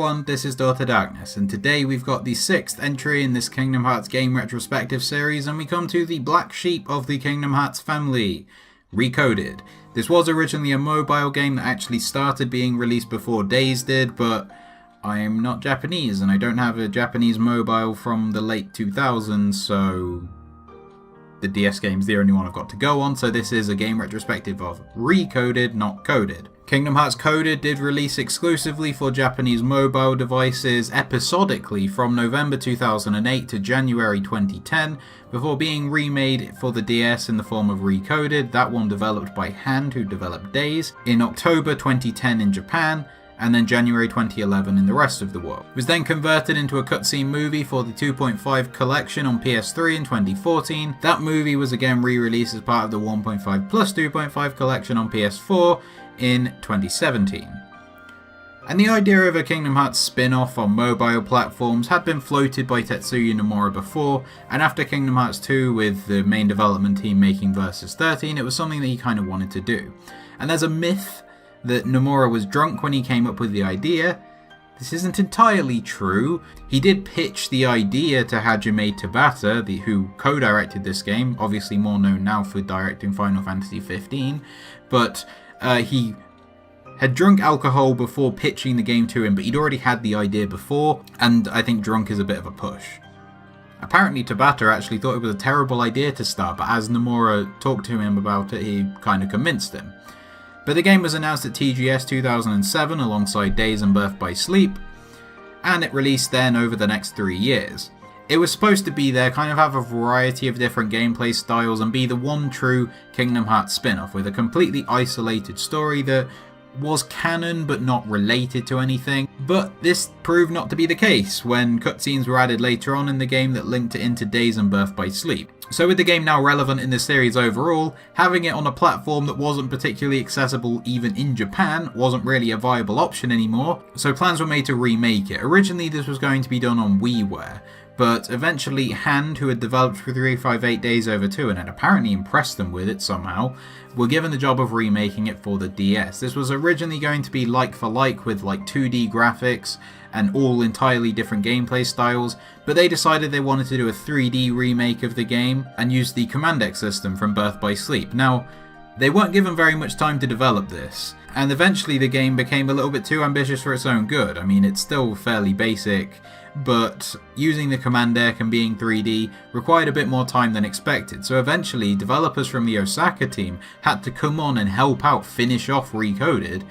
everyone, this is Daughter Darkness, and today we've got the 6th entry in this Kingdom Hearts game retrospective series, and we come to the black sheep of the Kingdom Hearts family, Recoded. This was originally a mobile game that actually started being released before Days did, but I'm not Japanese, and I don't have a Japanese mobile from the late 2000s, so the DS game's the only one I've got to go on, so this is a game retrospective of Recoded, not Coded. Kingdom Hearts Coded did release exclusively for Japanese mobile devices episodically from November 2008 to January 2010, before being remade for the DS in the form of Recoded, that one developed by Hand, who developed Days, in October 2010 in Japan, and then January 2011 in the rest of the world. It was then converted into a cutscene movie for the 2.5 collection on PS3 in 2014. That movie was again re-released as part of the 1.5 plus 2.5 collection on PS4 in 2017. And the idea of a Kingdom Hearts spin-off on mobile platforms had been floated by Tetsuya Nomura before, and after Kingdom Hearts 2 with the main development team making Versus 13, it was something that he kind of wanted to do. And there's a myth that Nomura was drunk when he came up with the idea. This isn't entirely true. He did pitch the idea to Hajime Tabata, who co-directed this game, obviously more known now for directing Final Fantasy XV, but he had drunk alcohol before pitching the game to him, but he'd already had the idea before, and I think drunk is a bit of a push. Apparently Tabata actually thought it was a terrible idea to start, but as Nomura talked to him about it, he kind of convinced him. But the game was announced at TGS 2007 alongside Days and Birth by Sleep, and it released then over the next 3 years. It was supposed to be there, kind of have a variety of different gameplay styles and be the one true Kingdom Hearts spin-off with a completely isolated story that was canon but not related to anything. But this proved not to be the case when cutscenes were added later on in the game that linked it into Days and Birth by Sleep. So with the game now relevant in the series overall, having it on a platform that wasn't particularly accessible even in Japan wasn't really a viable option anymore, so plans were made to remake it. Originally this was going to be done on WiiWare, but eventually Hand, who had developed for 358 Days Over 2 and had apparently impressed them with it somehow, were given the job of remaking it for the DS. This was originally going to be like for like with like 2D graphics and all entirely different gameplay styles, but they decided they wanted to do a 3D remake of the game and use the Command X system from Birth by Sleep. Now, they weren't given very much time to develop this, and eventually the game became a little bit too ambitious for its own good. I mean, it's still fairly basic, but using the command deck and being 3D required a bit more time than expected, so eventually developers from the Osaka team had to come on and help out finish off Recoded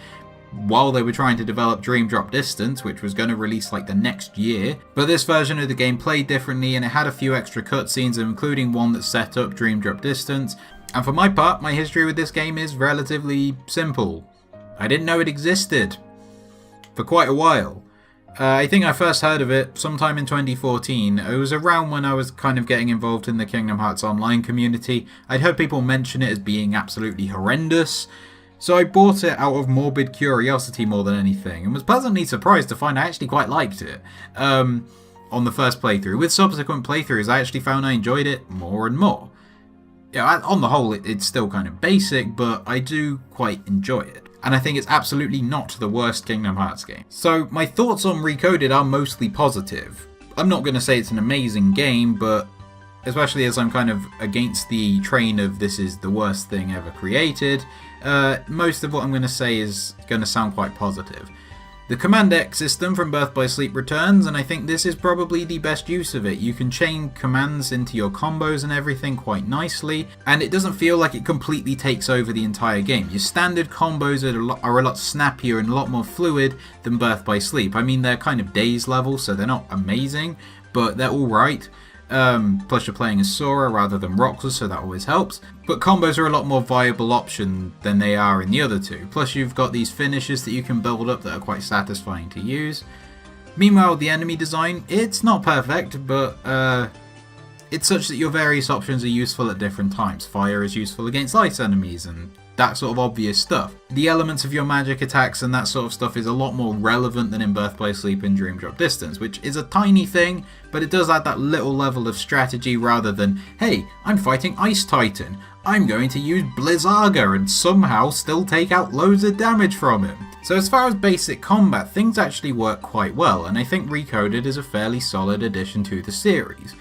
while they were trying to develop Dream Drop Distance, which was going to release like the next year. But this version of the game played differently and it had a few extra cutscenes, including one that set up Dream Drop Distance. And for my part, my history with this game is relatively simple. I didn't know it existed for quite a while. I think I first heard of it sometime in 2014. It was around when I was kind of getting involved in the Kingdom Hearts online community. I'd heard people mention it as being absolutely horrendous, so I bought it out of morbid curiosity more than anything, and was pleasantly surprised to find I actually quite liked it on the first playthrough. With subsequent playthroughs, I actually found I enjoyed it more and more. Yeah, on the whole, it's still kind of basic, but I do quite enjoy it. And I think it's absolutely not the worst Kingdom Hearts game. So my thoughts on Recoded are mostly positive. I'm not going to say it's an amazing game, but especially as I'm kind of against the train of this is the worst thing ever created, most of what I'm going to say is going to sound quite positive. The Command X system from Birth by Sleep returns, and I think this is probably the best use of it. You can chain commands into your combos and everything quite nicely, and it doesn't feel like it completely takes over the entire game. Your standard combos are a lot snappier and a lot more fluid than Birth by Sleep. I mean, they're kind of Days level, so they're not amazing, but they're alright. Plus you're playing as Sora rather than Roxas, so that always helps. But combos are a lot more viable option than they are in the other two. Plus you've got these finishes that you can build up that are quite satisfying to use. Meanwhile, the enemy design, it's not perfect, but it's such that your various options are useful at different times. Fire is useful against ice enemies, and that sort of obvious stuff. The elements of your magic attacks and that sort of stuff is a lot more relevant than in Birthplace Sleep and Dream Drop Distance, which is a tiny thing, but it does add that little level of strategy rather than, hey, I'm fighting Ice Titan, I'm going to use Blizzaga and somehow still take out loads of damage from him. So as far as basic combat, things actually work quite well, and I think Recoded is a fairly solid addition to the series.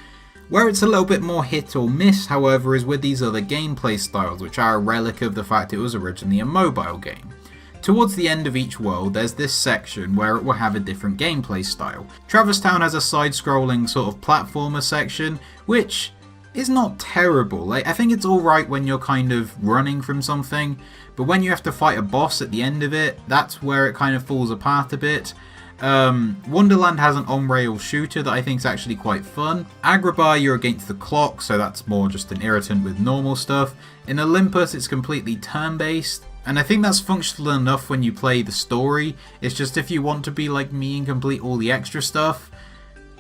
Where it's a little bit more hit or miss, however, is with these other gameplay styles, which are a relic of the fact it was originally a mobile game. Towards the end of each world, there's this section where it will have a different gameplay style. Traverse Town has a side-scrolling sort of platformer section, which is not terrible. Like, I think it's alright when you're kind of running from something, but when you have to fight a boss at the end of it, that's where it kind of falls apart a bit. Wonderland has an on-rail shooter that I think is actually quite fun. Agrabah, you're against the clock, so that's more just an irritant with normal stuff. In Olympus, it's completely turn-based, and I think that's functional enough when you play the story. It's just if you want to be like me and complete all the extra stuff,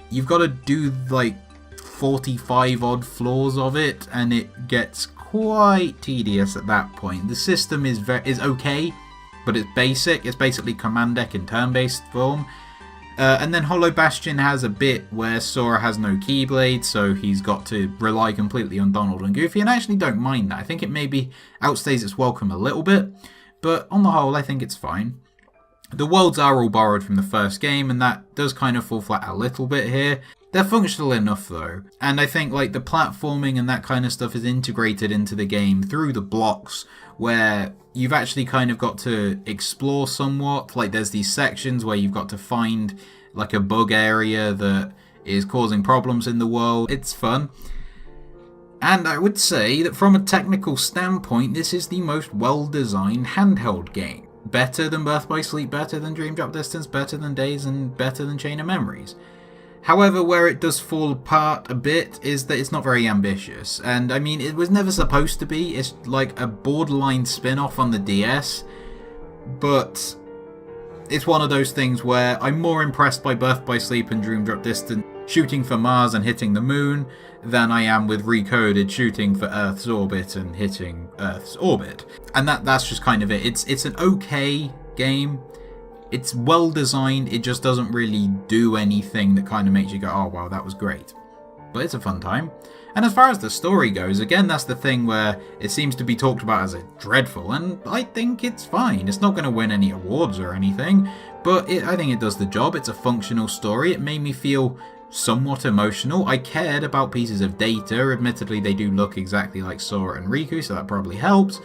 you've got to do like 45 odd floors of it, and it gets quite tedious at that point. The system is okay, but it's basic. It's basically command deck in turn-based form. And then Hollow Bastion has a bit where Sora has no Keyblade, so he's got to rely completely on Donald and Goofy, and I actually don't mind that. I think it maybe outstays its welcome a little bit, but on the whole I think it's fine. The worlds are all borrowed from the first game, and that does kind of fall flat a little bit here. They're functional enough though, and I think like the platforming and that kind of stuff is integrated into the game through the blocks, where you've actually kind of got to explore somewhat. Like there's these sections where you've got to find like a bug area that is causing problems in the world. It's fun. And I would say that from a technical standpoint, this is the most well-designed handheld game. Better than Birth by Sleep, better than Dream Drop Distance, better than Days, and better than Chain of Memories. However, where it does fall apart a bit is that it's not very ambitious. And I mean, it was never supposed to be. It's like a borderline spin-off on the DS. But it's one of those things where I'm more impressed by Birth by Sleep and Dream Drop Distance shooting for Mars and hitting the moon than I am with Recoded shooting for Earth's orbit and hitting Earth's orbit. And that's just kind of it. It's an okay game. It's well designed, it just doesn't really do anything that kind of makes you go, oh wow, that was great. But it's a fun time. And as far as the story goes, again, that's the thing where it seems to be talked about as a dreadful, and I think it's fine. It's not going to win any awards or anything, but I think it does the job. It's a functional story. It made me feel somewhat emotional. I cared about pieces of data. Admittedly, they do look exactly like Sora and Riku, so that probably helps.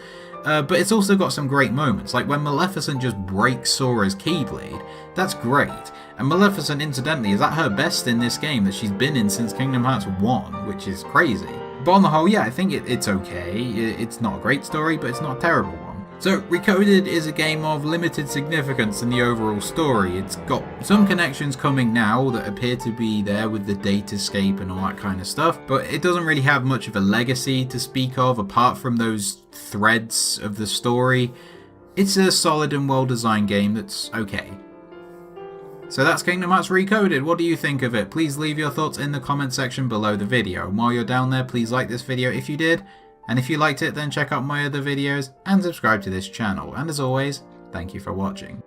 But it's also got some great moments, like when Maleficent just breaks Sora's Keyblade. That's great. And Maleficent, incidentally, is at her best in this game that she's been in since Kingdom Hearts 1, which is crazy. But on the whole, yeah, I think it's okay. It's not a great story, but it's not a terrible one. So, Recoded is a game of limited significance in the overall story. It's got some connections coming now that appear to be there with the Datascape and all that kind of stuff, but it doesn't really have much of a legacy to speak of apart from those threads of the story. It's a solid and well-designed game that's okay. So that's Kingdom Hearts Recoded. What do you think of it? Please leave your thoughts in the comment section below the video. And while you're down there, please like this video if you did. And if you liked it, then check out my other videos and subscribe to this channel. And as always, thank you for watching.